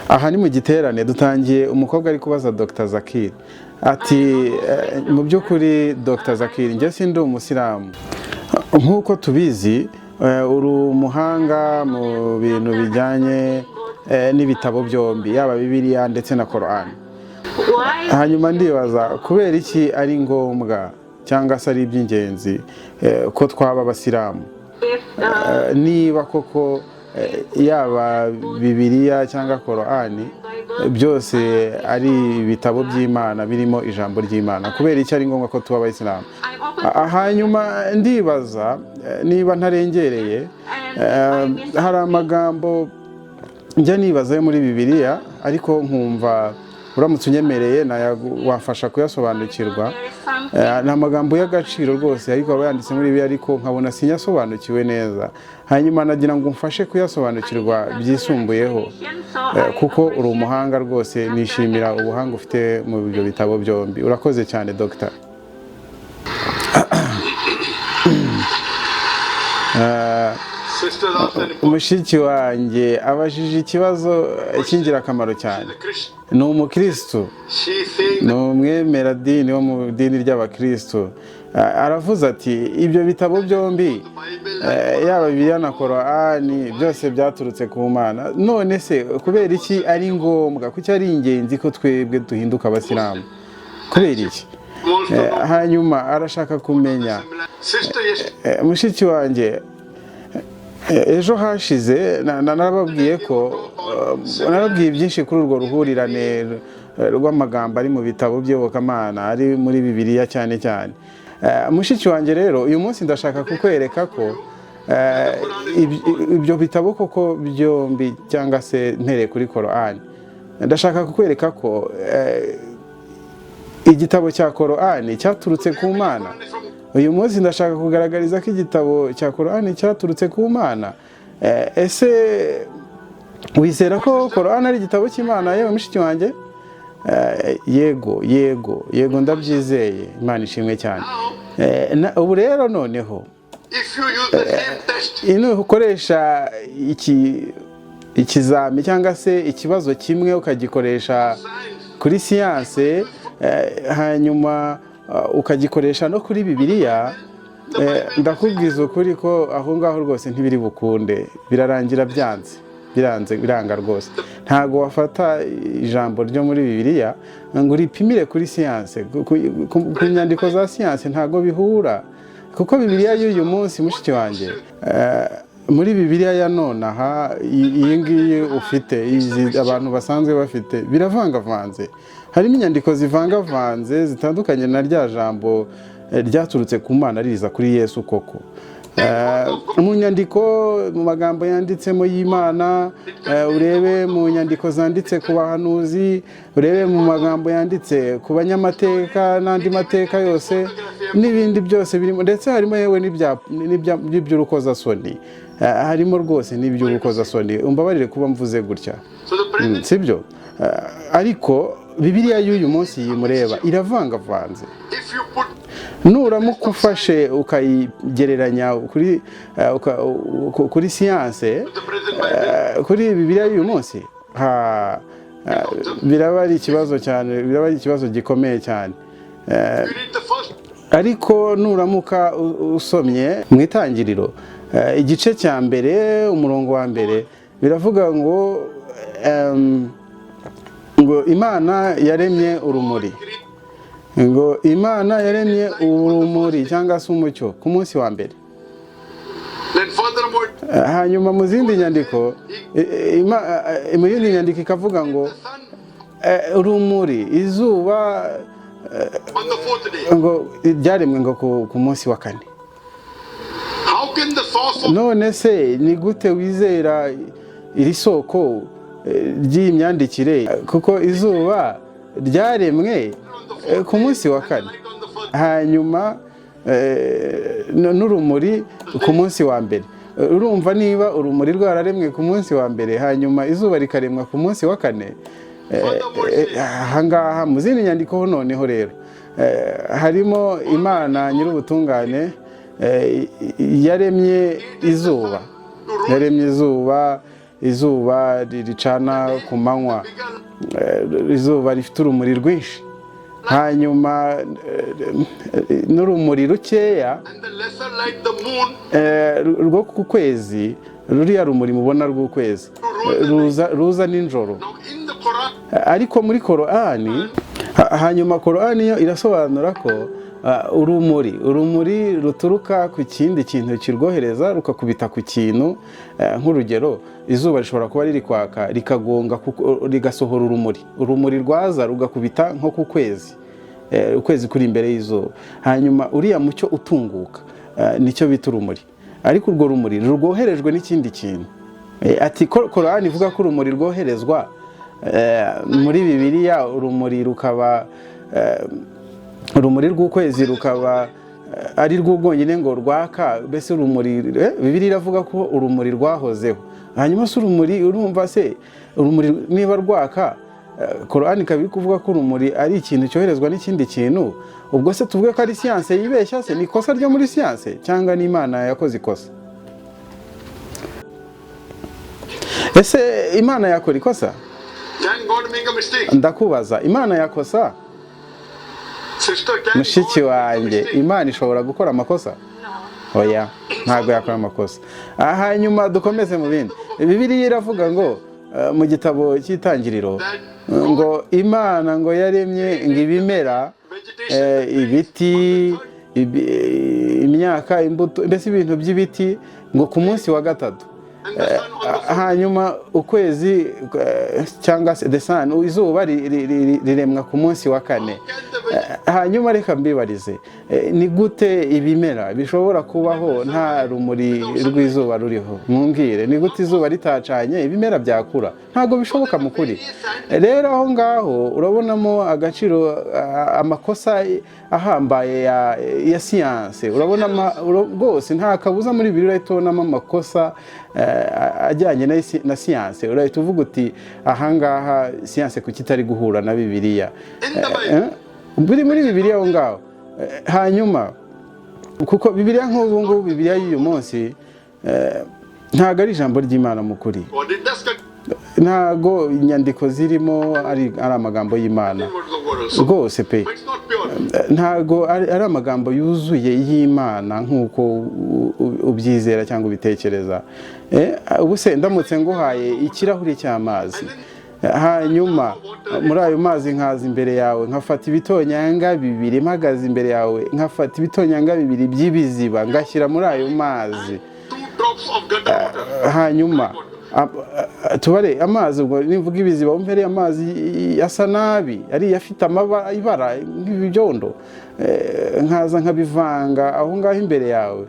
aha ni mu giterane dutangiye umukobwa ari kubaza Dr Zakir ati mu by'ukuri Dr Zakir njye sindi umusilamu nk'uko tubizi uri umuhanga mu bintu bijyanye n'ibitabo byombi yaba Bibiliya ndetse na Quran. Hanyuma ndibaza kubera iki ari ngombwa cyangwa se ari iby'ingenzi ko twaba abasilamu niba koko yaba Bibiliya cyangwa Quran byose ari ibitabo by'Imana birimo ijambo ry'Imana, kubera iki ari ngombwa ko tuba abayisilamu? Hanyuma ndibaza niba ntarengereye hari amagambo njya nibaza muri Bibiliya ariko nkumva uramutse unyemereye wafasha kuyasobanukirwa. Ni amagambo y'agaciro rwose ariko aba yanditse muri Bibiliya ariko nkabona sinyasobanukiwe neza. Hanyuma nagira ngo mfashe kuyasobanukirwa byisumbuyeho kuko uri umuhanga rwose, nishimira ubuhanga ufite mu byo bitabo byombi. Urakoze cyane Dr. Umushiki wanjye abajije ikibazo cy'ingirakamaro cyane. Ni umukristo, ni umwemeradini wo mu dini ry'abakristo. Aravuze ati ibyo bitabo byombi yaba Bibiliya na Quran byose byaturutse ku Mana, none se kubera iki ari ngombwa, kuki ari ingenzi ko twebwe duhinduka abasilamu, kubera iki? Hanyuma arashaka kumenya mushiki wanjye ejo hashize narababwiye byinshi kuri urwo ruhurirane rw'amagambo ari mu bitabo by'iyobokamana ari muri Bibiliya cyane cyane. Mushiki wanjye rero uyu munsi ndashaka kukwereka ko ibyo bitabo koko byombi cyangwa se ntere kuri Quran, ndashaka kukwereka ko igitabo cya Quran cyaturutse ku Mana. Uyu munsi ndashaka kugaragariza ko igitabo cya Quran cyaturutse ku Mana. Ese wizera ko Quran ari igitabo cy'Imana yewe mushiki wanjye? Yego ndabyizeye, Imana ishimwe cyane. Ubu rero noneho ukoresha ikizami cyangwa se ikibazo kimwe ukagikoresha kuri siyanse, hanyuma ukagikoresha no kuri Bibiliya, ndakubwiza ukuri ko aho ngaho rwose ntibiri bukunde, birarangira biranga rwose. Ntago wafata ijambo ryo muri Bibiliya ngo uripimire kuri siyanse, ku nyandiko za siyanse ntago bihura, kuko Bibiliya y'uyu munsi mushiki wanjye muri Bibiliya ya none aha iyi ngiyi ufite izi abantu basanzwe bafite biravangavanze, harimo inyandiko zivangavanze zitandukanye na rya jambo ryaturutse ku Mana riza kuri Yesu koko. Mu nyandiko, mu magambo yanditsemo y'Imana, urebe mu nyandiko zanditse ku bahanuzi, urebe mu magambo yanditse ku banyamateka n'andi mateka yose n'ibindi byose birimo, ndetse harimo yewe n'iby'urukozasoni, harimo rwose n'iby'urukozasoni. Umbabarire kuba mvuze gutya, sibyo? Ariko Bibiliya y'uyu munsi yimureba iravangavanze. Nuramuka ufashe ukayigereranya kuri siyanse, kuri Bibiliya y'uyu munsi biraba ari ikibazo cyane, biraba ari ikibazo gikomeye cyane. Ariko nuramuka usomye mu Itangiriro igice cya mbere umurongo wa mbere biravuga ngo Imana yaremye urumuri, ngo Imana yaremye urumuri cyangwa se umucyo ku munsi wa mbere. Hanyuma mu zindi nyandiko ikavuga ngo urumuri, izuba ngo ryaremwe ngo ku munsi wa kane. None se ni gute wizera iri soko ry'iyi myandikire, kuko izuba ryaremwe ku munsi wa kane, hanyuma n'urumuri ku munsi wa mbere? Urumva niba urumuri rwararemwe ku munsi wa mbere hanyuma izuba rikaremwa ku munsi wa kane, ahangaha mu zindi nyandiko noneho rero harimo Imana nyir'ubutungane yaremye izuba, izuba ricana ku manywa, izuba rifite urumuri rwinshi, hanyuma n'urumuri rukeya rwo ku kwezi, ruriya rumuri mubona rw'ukwezi ruza nijoro. Ariko muri Korani, hanyuma Korani yo irasobanura ko urumuri ruturuka ku kindi kintu kirwohereza rukakubita ku kintu, nk'urugero izuba rishobora kuba riri kwaka rikagonga rigasohora urumuri rwaza rugakubita nko ku kwezi, ukwezi kuri imbere y'izuba, hanyuma uriya mucyo utunguka nicyo bita urumuri. Ariko urwo rumuri rwoherejwe n'ikindi kintu. Ati Korani ivuga ko urumuri rwoherezwa muri Bibiliya, urumuri rw'ukwezi rukaba ari rwo rwonyine ngo rwaka, mbese urumuri Bibiliya iravuga ko urumuri rwahozeho. Hanyuma se urumuri, urumva se urumuri niba rwaka, Korani ikaba iri kuvuga ko urumuri ari ikintu cyoherezwa n'ikindi kintu, ubwo se tuvuge ko ari siyanse yibeshya? Se ni ikosa ryo muri siyanse cyangwa n'Imana yakoze ikosa? Ese Imana yakora ikosa? Ndakubaza, Imana yakosa? Mushiki wanjye, Imana ishobora gukora amakosa? Oya, ntabwo yakora amakosa. Hanyuma dukomeze mu bindi. Bibiliya iravuga ngo mu gitabo cy'Itangiriro ngo Imana ngo yaremye ngo ibimera, ibiti, imyaka, imbuto, mbese ibintu by'ibiti ngo ku munsi wa gatatu. Hanyuma ukwezi cyangwa se the sun, izuba riremwa ku munsi wa kane. Hanyuma reka mbibarize, ni gute ibimera bishobora kubaho nta rumuri rw'izuba ruriho? Mumbwire, ni gute izuba ritacanye ibimera byakura? Ntabwo bishoboka mu kuri. Rero aho ngaho urabonamo agaciro, amakosa ahambaye ya siyanse. Urabona rwose nta kabuza muri Bibiliya uhita ubonamo amakosa ajyanye na siyanse. Urahita uvuga uti ahangaha siyanse kuki itari guhura na Bibiliya? Biri muri Bibiliya aho ngaho. Hanyuma kuko Bibiliya nk'ubu ngubu, Bibiliya y'uyu munsi ntabwo ari ijambo ry'Imana mu kuri. Ntabwo inyandiko zirimo ari amagambo y'Imana rwose pe. Ntabwo ari amagambo yuzuye y'Imana nk'uko ubyizera cyangwa ubitekereza. Ubu se ndamutse nguhaye ikirahuri cy'amazi, hanyuma muri ayo mazi nkaza imbere yawe nkafata ibitonyanga bibiri, mpagaze imbere yawe nkafata ibitonyanga bibiri by'ibiziba ngashyira muri ayo mazi, hanyuma tubare amazi, ubwo nivuga ibiziba wumvere amazi asa nabi, ari afite ibara nk'ibyondo, nkaza nkabivanga aho ngaho imbere yawe,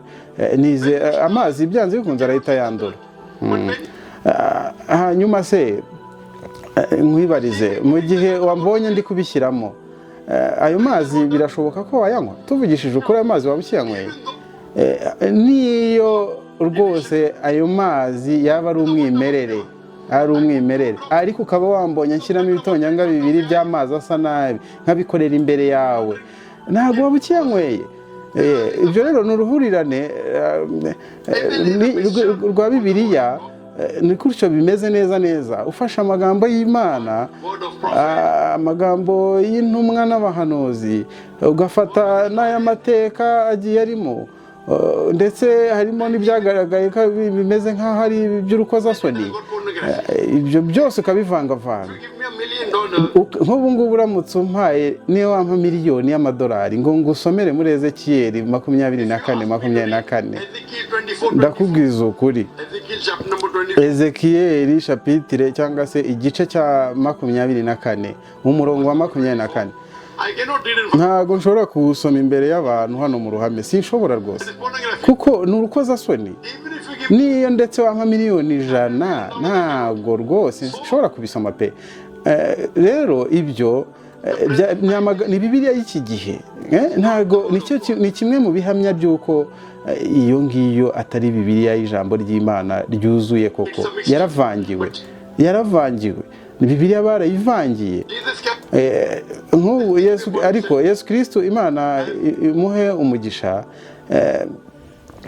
nize amazi byanze bikunze arahita yandura. Hanyuma se nkwibarize, mu gihe wambonye ndi kubishyiramo ayo mazi birashoboka ko wayanywa? Tuvugishije ukuri, ayo mazi waba ukiyanyweye? Niyo rwose ayo mazi yaba ari umwimerere, ariko ukaba wambonye nshyiramo ibitonyanga bibiri by'amazi asa nabi nkabikorera imbere yawe, ntabwo waba ukiyanyweye. Ibyo rero ni uruhurirane rwa Bibiliya. Ni gutyo bimeze neza. Ufashe amagambo y'Imana, amagambo y'intumwa n'abahanuzi, ugafata n'aya mateka agiye arimo, ndetse harimo n'ibyagaragaye ko bimeze nk'aho ari iby'urukozasoni, ibyo byose ukabivangavanga. Nk'ubu ngubu uramutse umpaye, niyo wampa miliyoni y'amadolari ngo ngusomere muri Ezekiyeli 24:24, ndakubwiza ukuri, Ezekiyeli shapitire cyangwa se igice cya 24 umurongo wa 24, ntabwo nshobora kuwusoma imbere y'abantu hano mu ruhame, sinshobora rwose, kuko ni urukozasoni. Niyo ndetse wampa miliyoni 100 ntabwo rwose nshobora kubisoma pe. Rero ibyo ni Bibiliya y'iki gihe, ntabwo ni kimwe mu bihamya by'uko iyo ngiyo atari Bibiliya y'ijambo ry'Imana ryuzuye koko. Yaravangiwe. Ni Bibiliya barayivangiye. Ariko Yesu Kristo, Imana imuhe umugisha,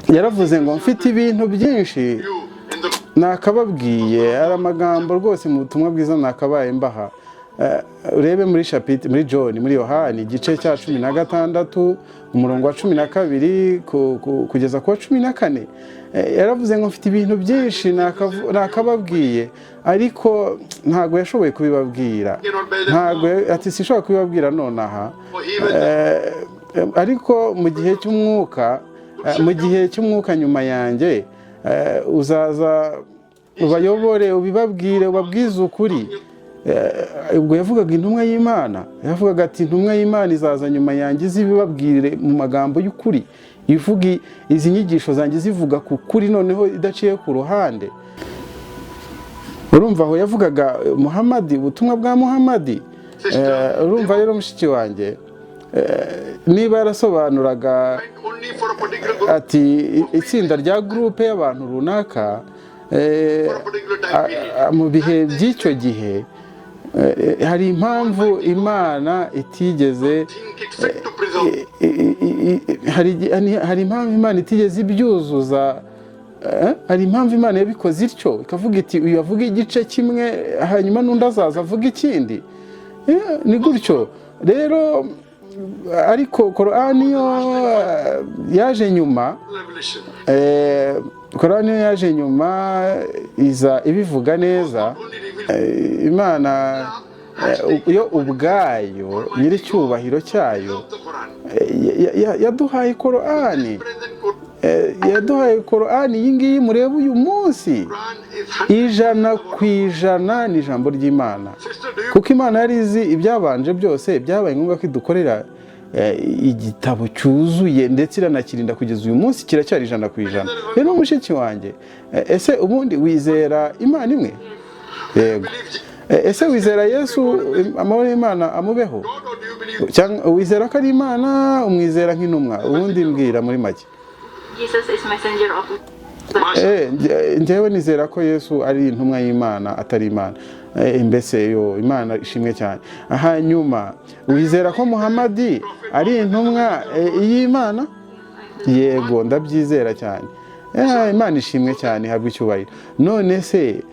yaravuze ngo mfite ibintu byinshi nakababwiye ari amagambo rwose mu butumwa bwiza nakabaye mbaha. Urebe muri chapitre muri John muri Yohani igice cya 16 umurongo wa 12 kugeza ku wa 14 yaravuze ngo mfite ibintu byinshi nakababwiye ariko ntago yashoboye kubibabwira, ntago ati sishobora kubibabwira nonaha, ariko mu gihe cy'umwuka nyuma yanjye uzaza ubayobore ubibabwire ubabwize ukuri. Ubwo yavugaga intumwa y'Imana, yavugaga ati intumwa y'Imana izaza nyuma yanjye zibibabwire mu magambo y'ukuri, ivuga izi nyigisho zanjye zivuga ku kuri noneho idaciye ku ruhande. Urumva aho yavugaga Muhammad, ubutumwa bwa Muhammad. Urumva rero mushiki wanjye niba yarasobanuraga ati itsinda rya groupe y'abantu runaka mu bihe by'icyo gihe, hari impamvu Imana itigeze hari impamvu Imana itigeze ibyuzuza, hari impamvu Imana yabikoze ityo ikavuga iti uyu avuga igice kimwe hanyuma n'undi azaza avuga ikindi, ni gutyo rero. Ariko Korani yo yaje nyuma, Korani yo yaje nyuma iza ibivuga neza. Imana yo ubwayo nyiricyubahiro cyayo yaduhaye Korani, yaduhaye Korani iyi ngiyi mureba uyu munsi 100% ni ijambo ry'Imana, kuko Imana yari izi ibyabanje byose, byabaye ngombwa ko idukorera igitabo cyuzuye ndetse iranakirinda kugeza uyu munsi kiracyari 100%. Rero mushiki wanjye, ese ubundi wizera Imana imwe? Yego. Ese wizera Yesu amahoro y'Imana amubeho, cyangwa wizera ko ari Imana umwizera nk'intumwa? Ubundi mbwira muri make. Jesus is messenger of njyewe nizera ko Yesu ari intumwa y'Imana atari Imana. Mbese yo Imana ishimwe cyane. Hanyuma wizera ko Muhammad ari intumwa y'Imana? Yego, ndabyizera cyane. Imana ishimwe cyane, habwa icyubahiro. None se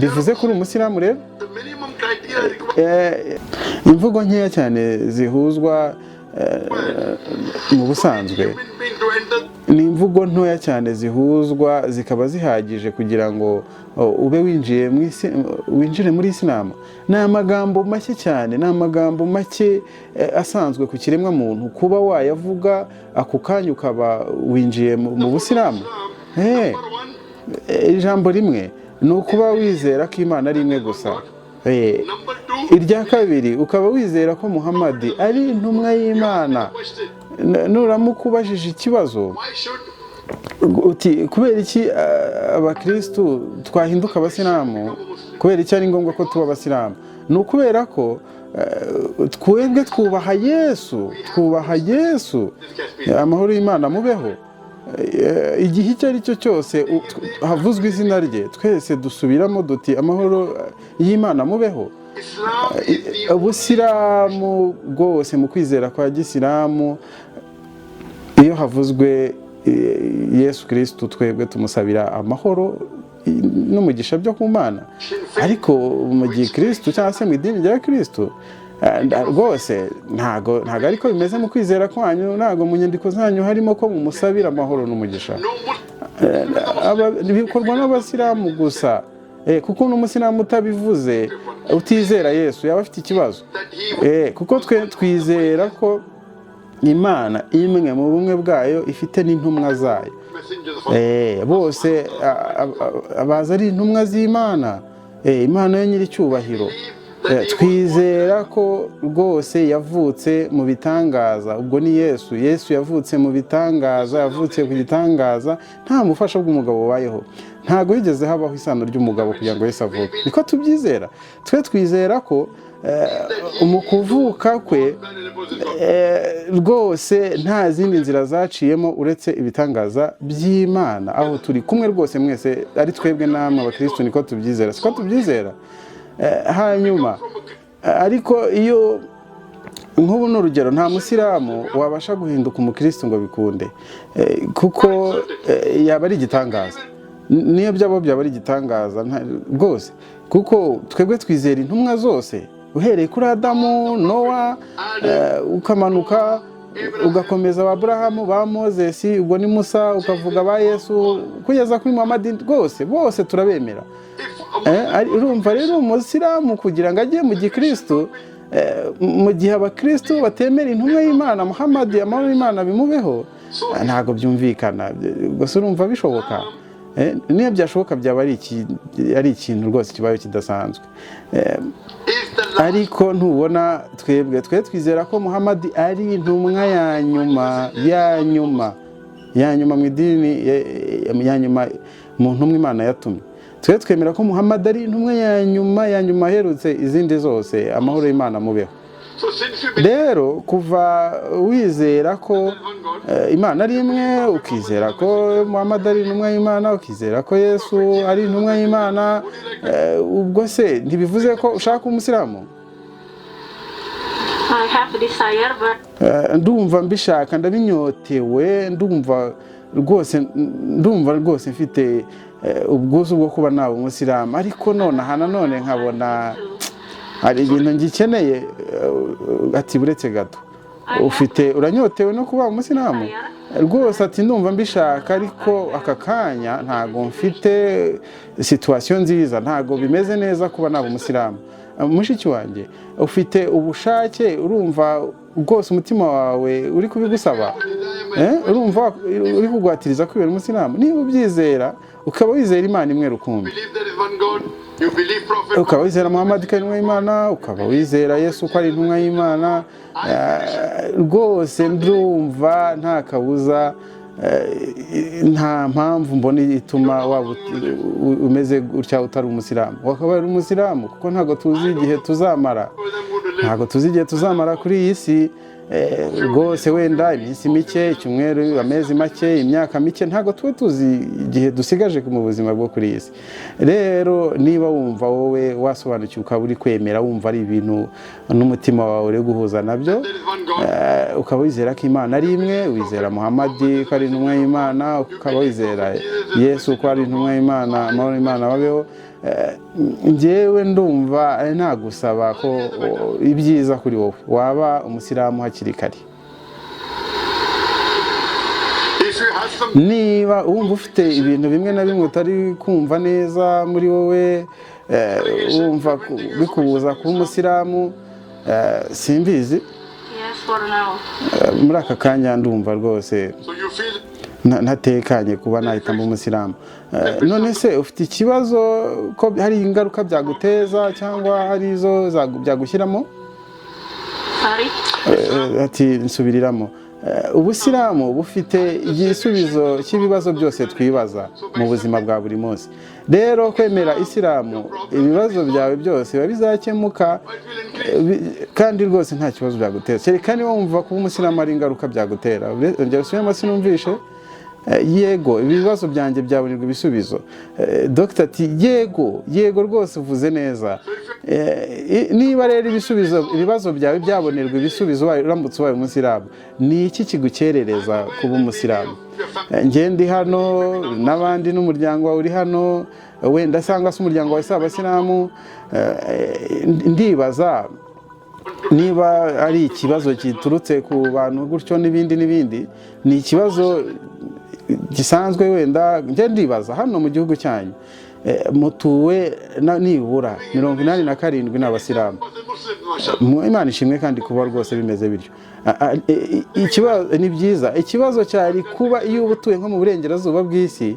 bivuze kuri umusilamu rero? Imvugo nkeya cyane zihuzwa mu busanzwe, ni imvugo ntoya cyane zihuzwa zikaba zihagije kugira ngo ube winjire muri Islam. Ni amagambo make cyane, ni amagambo make asanzwe ku kiremwa muntu, kuba wayavuga ako kanya ukaba winjiye mu busilamu. Ijambo rimwe ni ukuba wizera ko Imana ari imwe gusa. Irya kabiri ukaba wizera ko Muhammad ari intumwa y'Imana. Nuramuka ubajije ikibazo uti kubera iki abakristo twahinduka abasilamu, kubera iki ari ngombwa ko tuba abasilamu? Ni ukubera ko twebwe twubaha Yesu, amahoro y'Imana mubeho. Igihe icyo ari cyo cyose havuzwe izina rye, twese dusubiramo duti amahoro y'Imana mubeho. Ubusilamu bwose mu kwizera kwa gisilamu, iyo havuzwe Yesu Kristo twebwe tumusabira amahoro n'umugisha byo ku Mana. Ariko mu gihe Kristo cyangwa se mu idini rya Kristo rwose ntago ariko bimeze mu kwizera kwanyu, ntago mu nyandiko zanyu harimo ko mumusabira amahoro n'umugisha. Bikorwa n'abasilamu gusa, kuko n'umusilamu utabivuze utizera Yesu yaba afite ikibazo. Kuko twizera ko Imana imwe mu bumwe bwayo ifite n'intumwa zayo, bose abaza ari intumwa z'Imana, Imana yo nyiricyubahiro. Twizera ko rwose yavutse mu bitangaza, ubwo ni Yesu yavutse mu bitangaza, yavutse ku gitangaza, nta mufasha bw'umugabo wabayeho, ntago yigeze habaho isano ry'umugabo kugira ngo Yesu avuke. Niko tubyizera. Twe twizera ko mu kuvuka kwe rwose nta zindi nzira zaciyemo uretse ibitangaza by'Imana, aho turi kumwe rwose mwese ari twebwe namwe abakristo. Niko tubyizera, siko tubyizera. Hanyuma ariko iyo nk'ubu n'urugero, nta musilamu wabasha guhinduka umukristo ngo bikunde, kuko yaba ari igitangaza. niyo byaba ari igitangaza rwose, kuko twebwe twizera intumwa zose uhereye kuri Adamu, Nowa, ukamanuka ugakomeza ba Aburahamu, ba Mozesi, ubwo ni Musa, ukavuga ba Yesu kugeza kuri Muhammad, rwose bose turabemera. Urumva rero umusilamu kugira ngo ajye mu gikristo, mu gihe abakristo batemera intumwa y'Imana Muhammad, amahoro y'Imana bimubeho, ntago byumvikana. Gusa urumva bishoboka, niyo byashoboka byaba ari ikintu rwose kibaye kidasanzwe. Ariko ntubona twebwe twizera ko Muhammad ari intumwa ya nyuma mu idini ya nyuma mu ntumwa Imana yatumye. Twemera ko Muhammad ari intumwa ya nyuma aherutse izindi zose, amahoro y'Imana mubeho. Rero kuva wizera ko Imana ari imwe, ukizera ko Muhammad ari intumwa y'Imana, ukizera ko Yesu ari intumwa y'Imana, ubwo se ntibivuze ko ushaka umusilamu? I have desire, but ndumva mbishaka, ndabinyotewe, ndumva rwose mfite ubwuzu bwo kuba nawe umusilamu. Ariko none nkabona hari ibintu ngikeneye. Ati buretse gato, uranyotewe no kuba umusilamu rwose? Ati ndumva mbishaka, ariko aka kanya ntago mfite situation nziza, ntago bimeze neza kuba naba umusilamu. Mushiki wanjye, ufite ubushake, urumva rwose umutima wawe uri kubigusaba, urumva uri kugwatiriza kwibera umusilamu. Niba ubyizera, ukaba wizera Imana imwe rukumbi, ukaba wizera Muhammad ko ari intumwa y'Imana, ukaba wizera Yesu ko ari intumwa y'Imana, rwose ndumva nta kabuza, nta mpamvu mbona ituma waba umeze gutya utari umusilamu. Wakaba ari umusilamu, kuko ntago tuzi igihe tuzamara kuri iyi si. Rwose wenda iminsi mike, icyumweru, amezi make, imyaka mike, ntago tuba tuzi igihe dusigaje mu buzima bwo kuri iyi si. Rero niba wumva wowe wasobanukiwe, ukaba uri kwemera, wumva ari ibintu n'umutima wawe uri guhuza nabyo, ukaba wizera ko Imana ari imwe, wizera Muhammad ko ari intumwa y'Imana, ukaba wizera Yesu ko ari intumwa y'Imana, amahoro y'Imana babeho, njyewe ndumva nagusaba ko ibyiza kuri wowe waba umusilamu hakiri kare. Niba wumva ufite ibintu bimwe na bimwe utari kumva neza muri wowe, wumva bikubuza kuba umusilamu, simbizi, muri aka kanya ndumva rwose ntatekanye kuba nahitamo umusilamu. None se ufite ikibazo ko hari ingaruka byaguteza cyangwa hari izo byagushyiramo? Ati nsubiriramo, ubusilamu bufite igisubizo cy'ibibazo byose twibaza mu buzima bwa buri munsi. Rero kwemera Isilamu, ibibazo byawe byose biba bizakemuka, kandi rwose nta kibazo byaguteza. Kereka niba wumva kuba umusilamu ari ingaruka byagutera. Njye rusubiyemo sinumvishe. Yego, ibibazo byanjye byabonerwa ibisubizo. Dr. ati yego rwose uvuze neza. Niba rero ibibazo byawe byabonerwa ibisubizo uramutse ubaye umusilamu, ni iki kigukerereza kuba umusilamu? Njye ndi hano, n'abandi n'umuryango wawe uri hano, wenda cyangwa se umuryango wawe si abasilamu. Ndibaza niba ari ikibazo giturutse ku bantu gutyo n'ibindi, ni ikibazo gisanzwe. Wenda njye ndibaza hano mu gihugu cyanyu mutuwe nibura 87 n'abasilamu. Imana ishimwe kandi kuba rwose bimeze bityo. Ikibazo ni byiza. Ikibazo cyari kuba iyo ubutuye nko mu burengerazuba bw'isi,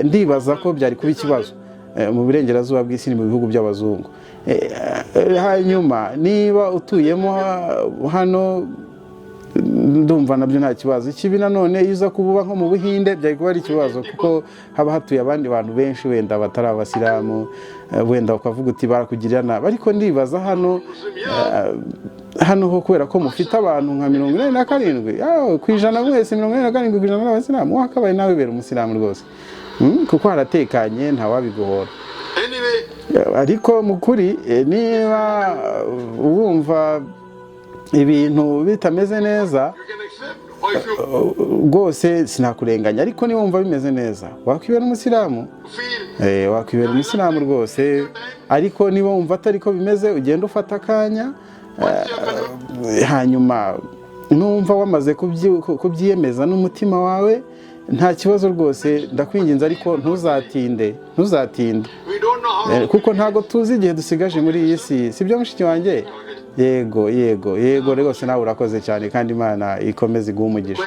ndibaza ko byari kuba ikibazo. Mu burengerazuba bw'isi ni mu bihugu by'abazungu. Hanyuma niba utuyemo hano, ndumva nabyo nta kibazo. Ikibi nanone iyo uza kuba nko mu Buhinde, byari kuba ari ikibazo, kuko haba hatuye abandi bantu benshi wenda batari abasilamu, wenda ukavuga uti barakugirira nabi. Ariko ndibaza hano ho kubera ko mufite abantu nka 87 ku ijana, mwese 87 ku ijana n'abasilamu, wakabaye nawe bera umusilamu rwose, kuko haratekanye ntawabiguhora. Ariko mukuri, niba wumva ibintu bitameze neza, rwose sinakurenganya, ariko niba wumva bimeze neza wakwibera umusilamu, wakwibera umusilamu rwose. Ariko niba wumva atari ko bimeze, ugenda ufata akanya, hanyuma numva wamaze kubyiyemeza n'umutima wawe, nta kibazo rwose, ndakwinginze. Ariko ntuzatinde kuko ntago tuzi igihe dusigaje muri iyi si, sibyo mushiki wanjye? Yego rwose nawe urakoze cyane, kandi Imana ikomeze iguhe umugisha.